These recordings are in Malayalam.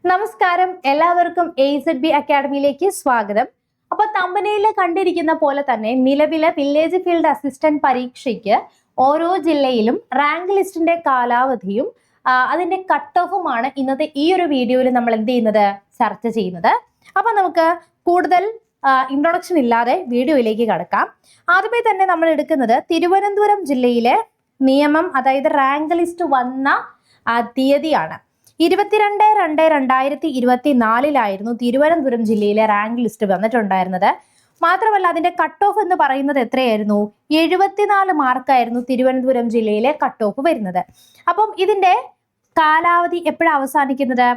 നമസ്കാരം, എല്ലാവർക്കും AZB അക്കാഡമിയിലേക്ക് സ്വാഗതം. അപ്പോൾ തമ്പനയിൽ കണ്ടിരിക്കുന്ന പോലെ തന്നെ നിലവിലെ വില്ലേജ് ഫീൽഡ് അസിസ്റ്റന്റ് പരീക്ഷയ്ക്ക് ഓരോ ജില്ലയിലും റാങ്ക് ലിസ്റ്റിന്റെ കാലാവധിയും അതിന്റെ കട്ട് ഓഫുമാണ് ഇന്നത്തെ ഈ ഒരു വീഡിയോയിൽ നമ്മൾ എന്ത് ചെയ്യുന്നത് ചർച്ച ചെയ്യുന്നത്. അപ്പൊ നമുക്ക് കൂടുതൽ ഇൻട്രൊഡക്ഷൻ ഇല്ലാതെ വീഡിയോയിലേക്ക് കടക്കാം. ആദ്യമേ തന്നെ നമ്മൾ എടുക്കുന്നത് തിരുവനന്തപുരം ജില്ലയിലെ നിയമം, അതായത് റാങ്ക് ലിസ്റ്റ് വന്ന തീയതിയാണ്. 22/2/2024 തിരുവനന്തപുരം ജില്ലയിലെ റാങ്ക് ലിസ്റ്റ് വന്നിട്ടുണ്ടായിരുന്നത്. മാത്രമല്ല അതിന്റെ കട്ട് ഓഫ് എന്ന് പറയുന്നത് എത്രയായിരുന്നു? 74 മാർക്കായിരുന്നു തിരുവനന്തപുരം ജില്ലയിലെ കട്ട് ഓഫ് വരുന്നത്. അപ്പം ഇതിന്റെ കാലാവധി എപ്പോഴാണ് അവസാനിക്കുന്നത്?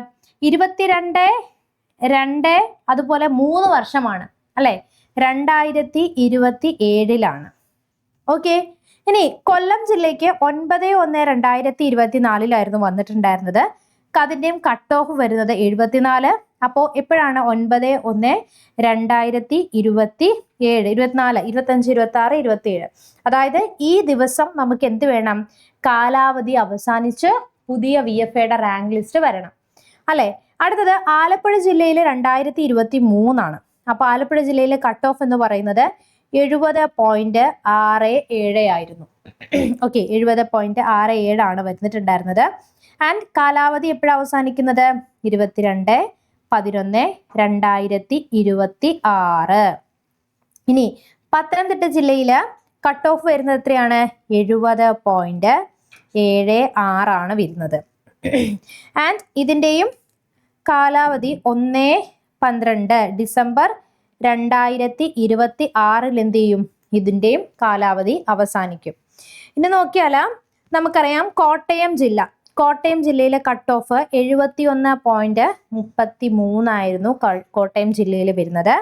22/2 അതുപോലെ 3 വർഷമാണ് അല്ലെ, 2027 ഓക്കെ. ഇനി കൊല്ലം ജില്ലയ്ക്ക് 9/1/2024 വന്നിട്ടുണ്ടായിരുന്നത്. അതിന്റെയും കട്ട് ഓഫ് വരുന്നത് 74. അപ്പോൾ എപ്പോഴാണ് 9/1/2027 24 25 26 27? അതായത് ഈ ദിവസം നമുക്ക് എന്ത് വേണം? കാലാവധി അവസാനിച്ച് പുതിയ VFAയുടെ റാങ്ക് ലിസ്റ്റ് വരണം അല്ലെ. അടുത്തത് ആലപ്പുഴ ജില്ലയിലെ 2023 അപ്പൊ ആലപ്പുഴ ജില്ലയിലെ കട്ട് ഓഫ് എന്ന് പറയുന്നത് 70.67 ആയിരുന്നു. ഓക്കെ, 70.67 വന്നിട്ടുണ്ടായിരുന്നത്. ആൻഡ് കാലാവധി എപ്പോഴാണ് അവസാനിക്കുന്നത്? 22/11/2026. ഇനി പത്തനംതിട്ട ജില്ലയില് കട്ട് ഓഫ് വരുന്നത് എത്രയാണ്? 70.76 വരുന്നത്. ആൻഡ് ഇതിന്റെയും കാലാവധി 1/12 ഡിസംബർ 2026 എന്ത് ചെയ്യും? ഇതിന്റെയും കാലാവധി അവസാനിക്കും. ഇനി നോക്കിയാൽ നമുക്കറിയാം കോട്ടയം ജില്ലയിലെ കട്ട് ഓഫ് 71.33 ആയിരുന്നു കോട്ടയം ജില്ലയിൽ വരുന്നത്.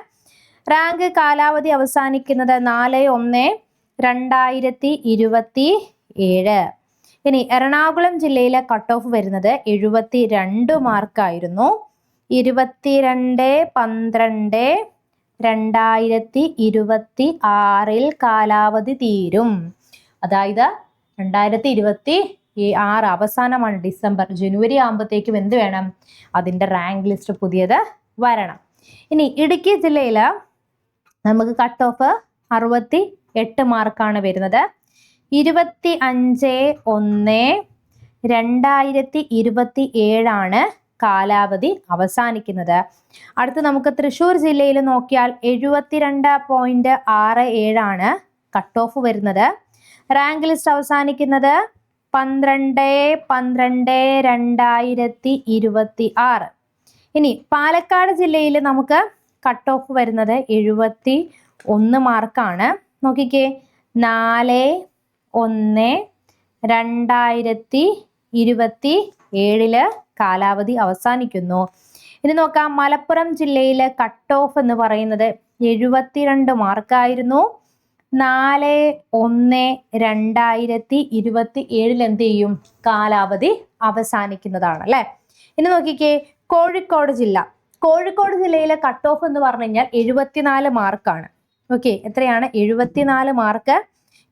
റാങ്ക് കാലാവധി അവസാനിക്കുന്നത് 4/1/2027. ഇനി എറണാകുളം ജില്ലയിലെ കട്ട് ഓഫ് വരുന്നത് 72 മാർക്കായിരുന്നു. 22/12/2026 കാലാവധി തീരും. അതായത് 2026 അവസാനമാണ്, ജനുവരി ആകുമ്പോഴത്തേക്കും എന്ത് വേണം? അതിന്റെ റാങ്ക് ലിസ്റ്റ് പുതിയത് വരണം. ഇനി ഇടുക്കി ജില്ലയിൽ നമുക്ക് കട്ട് ഓഫ് 68 മാർക്കാണ് വരുന്നത്. 25/1/2027 കാലാവധി അവസാനിക്കുന്നത്. അടുത്ത് നമുക്ക് തൃശ്ശൂർ ജില്ലയിൽ നോക്കിയാൽ 72.67 കട്ട് ഓഫ് വരുന്നത്. റാങ്ക് ലിസ്റ്റ് അവസാനിക്കുന്നത് 12/12/2026. ഇനി പാലക്കാട് ജില്ലയിൽ നമുക്ക് കട്ട് ഓഫ് വരുന്നത് 71 മാർക്കാണ്. നോക്കിക്കേ, 4/1/2027 കാലാവധി അവസാനിക്കുന്നു. ഇനി നോക്കാം, മലപ്പുറം ജില്ലയിലെ കട്ട് ഓഫ് എന്ന് പറയുന്നത് 72 മാർക്കായിരുന്നു. 4/1/2027 എന്ത് ചെയ്യും? കാലാവധി അവസാനിക്കുന്നതാണ് അല്ലെ. ഇനി നോക്കിക്കേ, കോഴിക്കോട് ജില്ലയിലെ കട്ട് ഓഫ് എന്ന് പറഞ്ഞു കഴിഞ്ഞാൽ 74 മാർക്കാണ്. ഓക്കെ, എത്രയാണ്? 74 മാർക്ക്.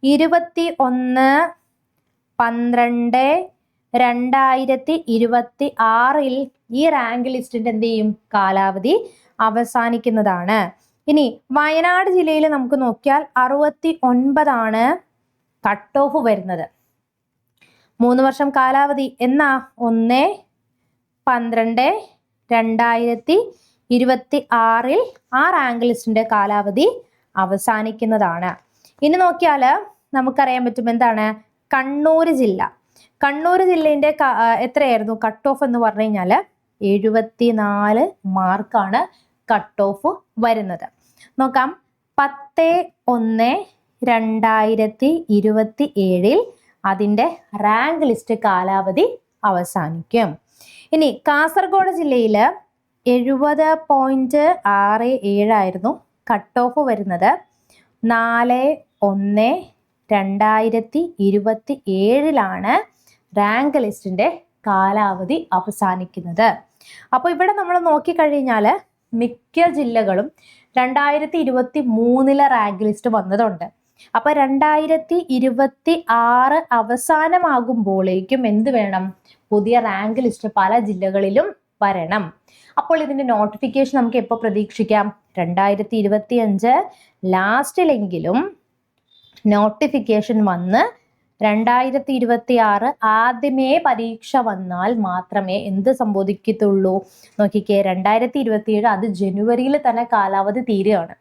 21/12/2026 ഈ റാങ്ക് ലിസ്റ്റിന്റെ എന്ത് ചെയ്യും? കാലാവധി അവസാനിക്കുന്നതാണ്. ഇനി വയനാട് ജില്ലയിൽ നമുക്ക് നോക്കിയാൽ 69 കട്ട് ഓഫ് വരുന്നത്. 3 വർഷം കാലാവധി എന്നാ? 1/12/2026 ആ റാങ്ക് ലിസ്റ്റിന്റെ കാലാവധി അവസാനിക്കുന്നതാണ്. ഇനി നോക്കിയാൽ നമുക്കറിയാൻ പറ്റും എന്താണ്? കണ്ണൂർ ജില്ലേന്റെ എത്രയായിരുന്നു കട്ട് ഓഫ് എന്ന് പറഞ്ഞു കഴിഞ്ഞാൽ 74 മാർക്കാണ് കട്ട് ഓഫ് വരുന്നത്. നോക്കാം, 10/1/2027 അതിന്റെ റാങ്ക് ലിസ്റ്റ് കാലാവധി അവസാനിക്കും. ഇനി കാസർഗോഡ് ജില്ലയിൽ 70.67 ആയിരുന്നു കട്ട് ഓഫ് വരുന്നത്. 4/1/2027 റാങ്ക് ലിസ്റ്റിന്റെ കാലാവധി അവസാനിക്കുന്നത്. അപ്പോൾ ഇവിടെ നമ്മൾ നോക്കിക്കഴിഞ്ഞാൽ മിക്ക ജില്ലകളും 2023 റാങ്ക് ലിസ്റ്റ് വന്നതുണ്ട്. അപ്പൊ 2026 അവസാനമാകുമ്പോഴേക്കും എന്ത് വേണം? പുതിയ റാങ്ക് ലിസ്റ്റ് പല ജില്ലകളിലും വരണം. അപ്പോൾ ഇതിന്റെ നോട്ടിഫിക്കേഷൻ നമുക്ക് എപ്പോൾ പ്രതീക്ഷിക്കാം? 2025 ലാസ്റ്റിലെങ്കിലും നോട്ടിഫിക്കേഷൻ വന്ന് 2026 ആദ്യമേ പരീക്ഷ വന്നാൽ മാത്രമേ എന്ത് സംഭവിക്കത്തുള്ളൂ? നോക്കിക്കേ, 2027 അത് ജനുവരിയിൽ തന്നെ കാലാവധി തീരുകയാണ്.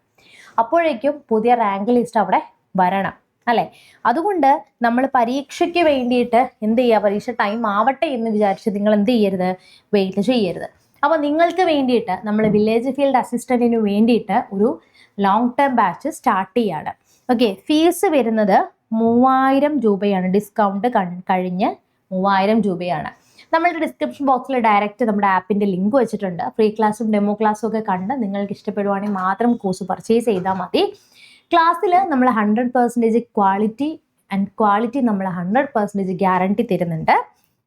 അപ്പോഴേക്കും പുതിയ റാങ്ക് ലിസ്റ്റ് അവിടെ വരണം അല്ലെ? അതുകൊണ്ട് നമ്മൾ പരീക്ഷയ്ക്ക് വേണ്ടിയിട്ട് എന്ത് ചെയ്യുക? പരീക്ഷ ടൈം ആവട്ടെ എന്ന് വിചാരിച്ച് നിങ്ങൾ എന്ത് ചെയ്യരുത്? വെയിറ്റ് ചെയ്യരുത്. അപ്പോൾ നിങ്ങൾക്ക് വേണ്ടിയിട്ട് നമ്മൾ വില്ലേജ് ഫീൽഡ് അസിസ്റ്റന്റിന് വേണ്ടിയിട്ട് ഒരു ലോങ് ടേം ബാച്ച് സ്റ്റാർട്ട് ചെയ്യാണ്. ഓക്കെ, ഫീസ് വരുന്നത് 3000 രൂപയാണ്. ഡിസ്കൗണ്ട് കഴിഞ്ഞ് 3000 രൂപയാണ്. നമ്മളുടെ ഡിസ്ക്രിപ്ഷൻ ബോക്സിൽ ഡയറക്റ്റ് നമ്മുടെ ആപ്പിന്റെ ലിങ്ക് വെച്ചിട്ടുണ്ട്. ഫ്രീ ക്ലാസ്സും ഡെമോ ക്ലാസ്സും ഒക്കെ കണ്ട് നിങ്ങൾക്ക് ഇഷ്ടപ്പെടുവാണെങ്കിൽ മാത്രം കോഴ്സ് പർച്ചേസ് ചെയ്താൽ മതി. ക്ലാസ്സിൽ നമ്മൾ 100% ക്വാളിറ്റി നമ്മൾ 100% ഗ്യാരണ്ടി തരുന്നുണ്ട്.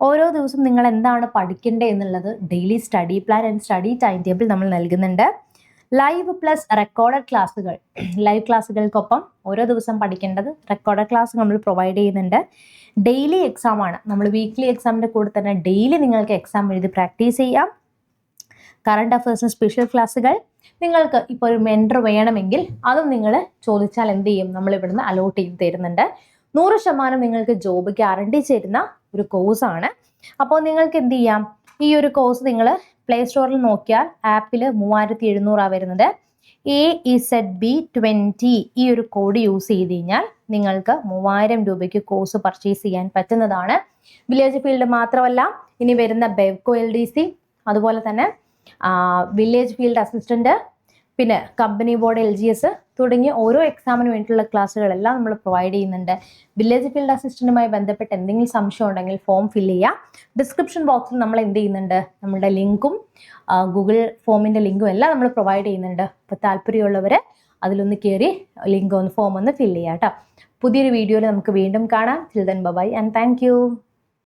ഓരോ ദിവസം നിങ്ങൾ എന്താണ് പഠിക്കേണ്ടത് എന്നുള്ളത് daily study plan and study time table നമ്മൾ നൽകുന്നുണ്ട്. ലൈവ് പ്ലസ് റെക്കോർഡഡ് ക്ലാസ്സുകൾ, ലൈവ് ക്ലാസ്സുകൾക്കൊപ്പം ഓരോ ദിവസം പഠിക്കേണ്ടത് റെക്കോർഡഡ് ക്ലാസ് നമ്മൾ പ്രൊവൈഡ് ചെയ്യുന്നുണ്ട്. ഡെയിലി എക്സാം ആണ്. നമ്മൾ വീക്ക്ലി എക്സാമിൻ്റെ കൂടെ തന്നെ ഡെയിലി നിങ്ങൾക്ക് എക്സാം എഴുതി പ്രാക്ടീസ് ചെയ്യാം. കറണ്ട് അഫയേഴ്സിന് സ്പെഷ്യൽ ക്ലാസ്സുകൾ. നിങ്ങൾക്ക് ഇപ്പോൾ ഒരു മെൻറ്റർ വേണമെങ്കിൽ അതും നിങ്ങൾ ചോദിച്ചാൽ എന്ത് ചെയ്യും? നമ്മൾ ഇവിടുന്ന് അലോട്ട് ചെയ്ത് തരുന്നുണ്ട്. 100% നിങ്ങൾക്ക് ജോബ് ഗ്യാരണ്ടി തരുന്ന ഒരു കോഴ്സാണ്. അപ്പോൾ നിങ്ങൾക്ക് എന്ത് ചെയ്യാം? ഈ ഒരു കോഴ്സ് നിങ്ങൾ പ്ലേ സ്റ്റോറിൽ നോക്കിയാൽ ആപ്പിൽ 3700 വരുന്നത്. AEZB20 ഈ ഒരു കോഡ് യൂസ് ചെയ്ത് കഴിഞ്ഞാൽ നിങ്ങൾക്ക് 3000 രൂപയ്ക്ക് കോഴ്സ് പർച്ചേസ് ചെയ്യാൻ പറ്റുന്നതാണ്. വില്ലേജ് ഫീൽഡ് മാത്രമല്ല, ഇനി വരുന്ന ബെവ്കോ LDC, അതുപോലെ തന്നെ വില്ലേജ് ഫീൽഡ് അസിസ്റ്റന്റ്, പിന്നെ കമ്പനി ബോർഡ് LGS തുടങ്ങിയ ഓരോ എക്സാമിന് വേണ്ടിയിട്ടുള്ള ക്ലാസ്സുകളെല്ലാം നമ്മൾ പ്രൊവൈഡ് ചെയ്യുന്നുണ്ട്. വില്ലേജ് ഫീൽഡ് അസിസ്റ്റന്റുമായി ബന്ധപ്പെട്ട് എന്തെങ്കിലും സംശയം ഉണ്ടെങ്കിൽ ഫോം ഫില്ല് ചെയ്യാം. ഡിസ്ക്രിപ്ഷൻ ബോക്സിൽ നമ്മൾ എന്ത് ചെയ്യുന്നുണ്ട്? നമ്മുടെ ലിങ്കും ഗൂഗിൾ ഫോമിൻ്റെ ലിങ്കും എല്ലാം നമ്മൾ പ്രൊവൈഡ് ചെയ്യുന്നുണ്ട്. അപ്പോൾ താല്പര്യമുള്ളവർ അതിലൊന്ന് കയറി ലിങ്ക് ഒന്ന് ഫോം ഒന്ന് ഫില്ല് ചെയ്യാം കേട്ടോ. പുതിയൊരു വീഡിയോയിൽ നമുക്ക് വീണ്ടും കാണാം. Till then, bye bye and thank you.